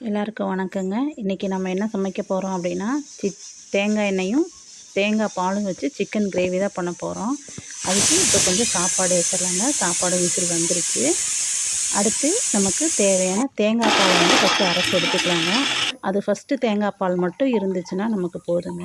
எல்லாருக்கும் வணக்கங்க. இன்றைக்கி நம்ம என்ன சமைக்க போகிறோம் அப்படின்னா, தேங்காய் எண்ணெயும் தேங்காய் பாலும் வச்சு சிக்கன் கிரேவி தான் பண்ண போகிறோம். அதுக்கு இப்போ கொஞ்சம் சாப்பாடு வச்சிடலாங்க. சாப்பாடு விசில் வந்துருச்சு. அடுத்து நமக்கு தேவையான தேங்காய் பாலை வந்து ஃபஸ்ட்டு அரைச்சி எடுத்துக்கலாங்க. அது ஃபஸ்ட்டு தேங்காய் பால் மட்டும் இருந்துச்சுன்னா நமக்கு போதுங்க.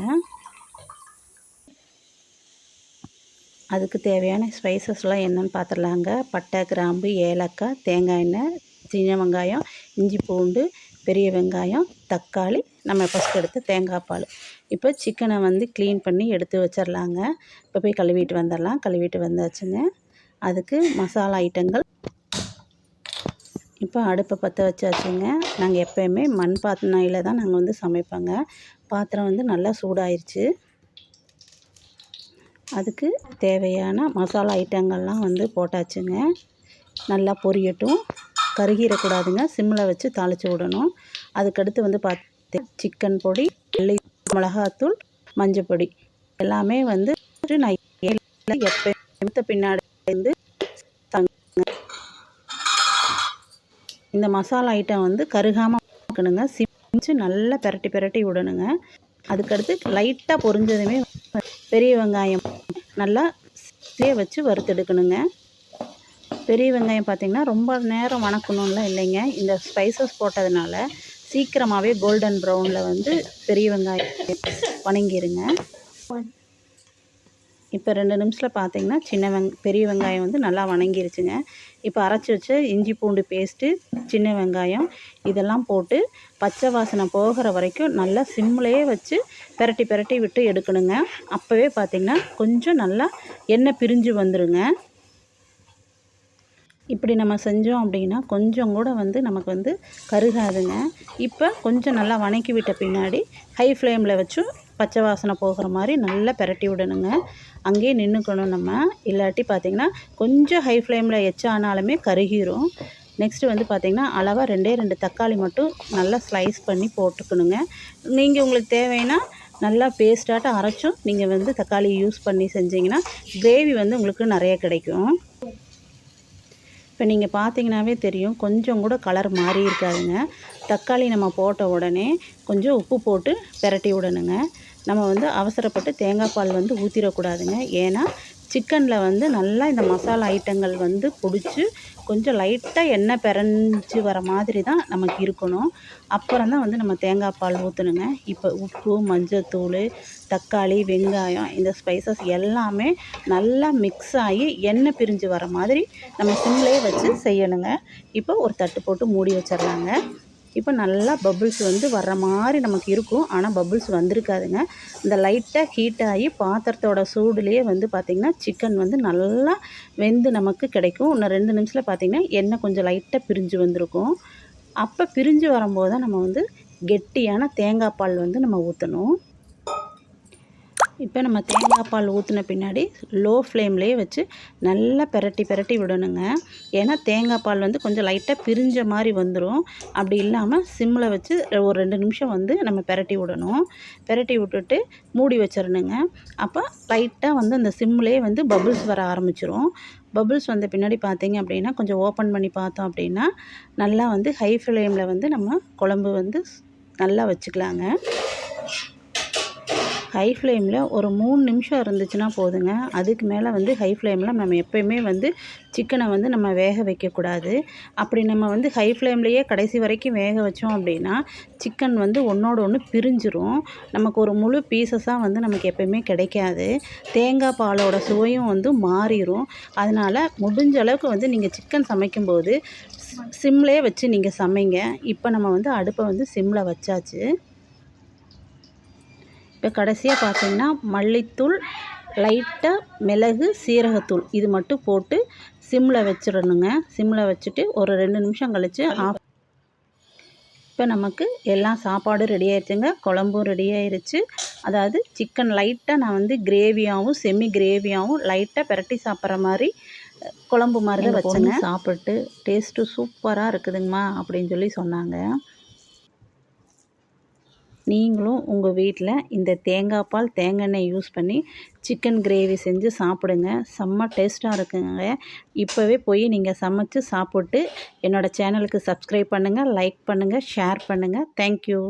அதுக்கு தேவையான ஸ்பைசஸ்லாம் என்னென்னு பார்த்துடலாங்க. பட்டை, கிராம்பு, ஏலக்காய், தேங்காய் எண்ணெய், சின்ன வெங்காயம், இஞ்சி பூண்டு, பெரிய வெங்காயம், தக்காளி, நம்ம ஃபஸ்ட் எடுத்து தேங்காய் பால். இப்போ சிக்கனை வந்து க்ளீன் பண்ணி எடுத்து வச்சிடலாங்க. இப்போ போய் கழுவிட்டு வந்துடலாம். கழுவிட்டு வந்தாச்சுங்க. அதுக்கு மசாலா ஐட்டங்கள். இப்போ அடுப்பை பற்ற வச்சாச்சுங்க. நாங்கள் எப்போயுமே மண் பானையில் தான் நாங்கள் வந்து சமைப்போங்க. பாத்திரம் வந்து நல்லா சூடாயிருச்சு. அதுக்கு தேவையான மசாலா ஐட்டங்கள்லாம் வந்து போட்டாச்சுங்க. நல்லா பொரியட்டும். கருகிடக்கூடாதுங்க. சிம்மில் வச்சு தாளித்து விடணும். அதுக்கடுத்து வந்து பார்த்து சிக்கன் பொடி, மிளகாத்தூள், மஞ்சள் பொடி எல்லாமே வந்து நான் எப்போ பின்னாடி வந்து இந்த மசாலா ஐட்டம் வந்து கருகாமல் இருக்கணுங்க. சிமிச்சு நல்லா பிரட்டி விடணுங்க. அதுக்கடுத்து லைட்டாக பொரிஞ்சதுமே பெரிய வெங்காயம் நல்லா வச்சு வறுத்தெடுக்கணுங்க. பெரிய வெங்காயம் பார்த்திங்கன்னா ரொம்ப நேரம் வணக்கணும்லாம் இல்லைங்க. இந்த ஸ்பைசஸ் போட்டதுனால சீக்கிரமாகவே கோல்டன் ப்ரௌனில் வந்து பெரிய வெங்காயம் வணங்கிடுங்க. இப்போ 2 நிமிஷத்தில் பார்த்திங்கன்னா பெரிய வெங்காயம் வந்து நல்லா வணங்கிருச்சுங்க. இப்போ அரைச்சி வச்ச இஞ்சி பூண்டு பேஸ்ட்டு, சின்ன வெங்காயம் இதெல்லாம் போட்டு பச்சை வாசனை போகிற வரைக்கும் நல்லா சிம்லேயே வச்சு பிரட்டி விட்டு எடுக்கணுங்க. அப்போவே பார்த்திங்கன்னா கொஞ்சம் நல்லா எண்ணெய் பிரிஞ்சு வந்துடுங்க. இப்படி நம்ம செஞ்சோம் அப்படின்னா கொஞ்சம் கூட வந்து நமக்கு வந்து கருகாதுங்க. இப்போ கொஞ்சம் நல்லா வணக்கி விட்ட பின்னாடி ஹை ஃப்ளேமில் வச்சு பச்சை வாசனை போகிற மாதிரி நல்லா பிரட்டி விடணுங்க. அங்கேயே நின்றுக்கணும் நம்ம. இல்லாட்டி பார்த்திங்கன்னா கொஞ்சம் ஹை ஃப்ளேமில் எச்சானாலுமே கருகிரும். நெக்ஸ்ட்டு வந்து பார்த்திங்கன்னா அளவாக 2 தக்காளி மட்டும் நல்லா ஸ்லைஸ் பண்ணி போட்டுக்கணுங்க. நீங்கள் உங்களுக்கு தேவைன்னா நல்லா பேஸ்ட்டாட்டம் அரைச்சும் நீங்கள் வந்து தக்காளி யூஸ் பண்ணி செஞ்சிங்கன்னா கிரேவி வந்து உங்களுக்கு நிறைய கிடைக்கும். இப்போ நீங்கள் பார்த்தீங்கன்னாவே தெரியும், கொஞ்சம் கூட கலர் மாறி இருக்காதுங்க. தக்காளி நம்ம போட்ட உடனே கொஞ்சம் உப்பு போட்டு பிரட்டி விடணுங்க. நம்ம வந்து அவசரப்பட்டு தேங்காய் பால் வந்து ஊற்றிடக்கூடாதுங்க. ஏன்னா சிக்கனில் வந்து நல்லா இந்த மசாலா ஐட்டங்கள் வந்து பிடிச்சி கொஞ்சம் லைட்டாக எண்ணெய் பிறஞ்சி வர மாதிரி தான் நமக்கு இருக்கணும். அப்புறம் தான் வந்து நம்ம தேங்காய் பால் ஊற்றணுங்க. இப்போ உப்பு, மஞ்சத்தூள், தக்காளி, வெங்காயம் இந்த ஸ்பைசஸ் எல்லாமே நல்லா மிக்ஸ் ஆகி எண்ணெய் பிரிஞ்சு வர மாதிரி நம்ம சிம்லேயே வச்சு செய்யணுங்க. இப்போ ஒரு தட்டு போட்டு மூடி வச்சிடலாங்க. இப்போ நல்லா பபுள்ஸ் வந்து வர்ற மாதிரி நமக்கு இருக்கும். ஆனால் பபுள்ஸ் வந்திருக்காதுங்க. இந்த லைட்டாக ஹீட் ஆகி பாத்திரத்தோட சூடுலேயே வந்து பார்த்திங்கன்னா சிக்கன் வந்து நல்லா வெந்து நமக்கு கிடைக்கும். இன்னும் 2 நிமிஷத்தில் பார்த்திங்கன்னா எண்ணெய் கொஞ்சம் லைட்டாக பிரிஞ்சு வந்திருக்கும். அப்போ பிரிஞ்சு வரும்போது தான் நம்ம வந்து கெட்டியான தேங்காய் பால் வந்து நம்ம ஊற்றணும். இப்போ நம்ம தேங்காய் பால் ஊற்றின பின்னாடி லோ ஃப்ளேம்லேயே வச்சு நல்லா பிரட்டி விடணுங்க. ஏன்னா தேங்காய் பால் வந்து கொஞ்சம் லைட்டாக பிரிஞ்ச மாதிரி வந்துடும். அப்படி இல்லாமல் சிம்மில் வச்சு ஒரு 2 நிமிஷம் வந்து நம்ம பிரட்டி விடணும். பிரட்டி விட்டுட்டு மூடி வச்சிடணுங்க. அப்போ லைட்டாக வந்து அந்த சிம்லேயே வந்து பபுள்ஸ் வர ஆரம்பிச்சிரும். பபுள்ஸ் வந்த பின்னாடி பார்த்திங்க அப்படின்னா கொஞ்சம் ஓப்பன் பண்ணி பார்த்தோம் அப்படின்னா நல்லா வந்து ஹை ஃப்ளேமில் வந்து நம்ம குழம்பு வந்து நல்லா வச்சுக்கலாங்க. ஹை ஃப்ளேமில் ஒரு 3 நிமிஷம் இருந்துச்சுன்னா போதுங்க. அதுக்கு மேலே வந்து ஹை ஃப்ளேமில் நம்ம எப்போயுமே வந்து சிக்கனை வந்து நம்ம வேக வைக்கக்கூடாது. அப்படி நம்ம வந்து ஹை ஃப்ளேம்லேயே கடைசி வரைக்கும் வேக வச்சோம் அப்படின்னா சிக்கன் வந்து ஒன்றோட ஒன்று பிரிஞ்சிரும். நமக்கு ஒரு முழு பீசஸாக வந்து நமக்கு எப்போயுமே கிடைக்காது. தேங்காய் பாலோட சுவையும் வந்து மாறிடும். அதனால் முடிஞ்ச அளவுக்கு வந்து நீங்கள் சிக்கன் சமைக்கும்போது சிம்லேயே வச்சு நீங்கள் சமைங்க. இப்போ நம்ம வந்து அடுப்பை வந்து சிம்மில் வச்சாச்சு. இப்போ கடைசியாக பார்த்திங்கன்னா மல்லித்தூள், லைட்டாக மிளகு, சீரகத்தூள் இது மட்டும் போட்டு சிம்மில் வச்சிடணுங்க. சிம்மில் வச்சுட்டு ஒரு 2 நிமிஷம் கழித்து இப்போ நமக்கு எல்லாம் சாப்பாடும் ரெடி ஆயிடுச்சுங்க. குழம்பும் ரெடி ஆயிடுச்சு. அதாவது சிக்கன் லைட்டாக நான் வந்து கிரேவியாகவும் செமி கிரேவியாகவும் லைட்டாக பிரட்டி சாப்பிட்ற மாதிரி குழம்பு மாதிரி தான் வச்சுங்க. சாப்பிட்டு டேஸ்ட்டு சூப்பராக இருக்குதுங்கம்மா அப்படின்னு சொல்லி சொன்னாங்க. நீங்களும் உங்கள் வீட்டில் இந்த தேங்காய் பால் தேங்காய் எண்ணெய் யூஸ் பண்ணி சிக்கன் கிரேவி செஞ்சு சாப்பிடுங்க. செம்ம டேஸ்ட்டாக இருக்குங்க. இப்போவே போய் நீங்கள் சமைச்சு சாப்பிட்டு என்னோடய சேனலுக்கு சப்ஸ்கிரைப் பண்ணுங்கள், லைக் பண்ணுங்கள், ஷேர் பண்ணுங்கள். தேங்க்யூ.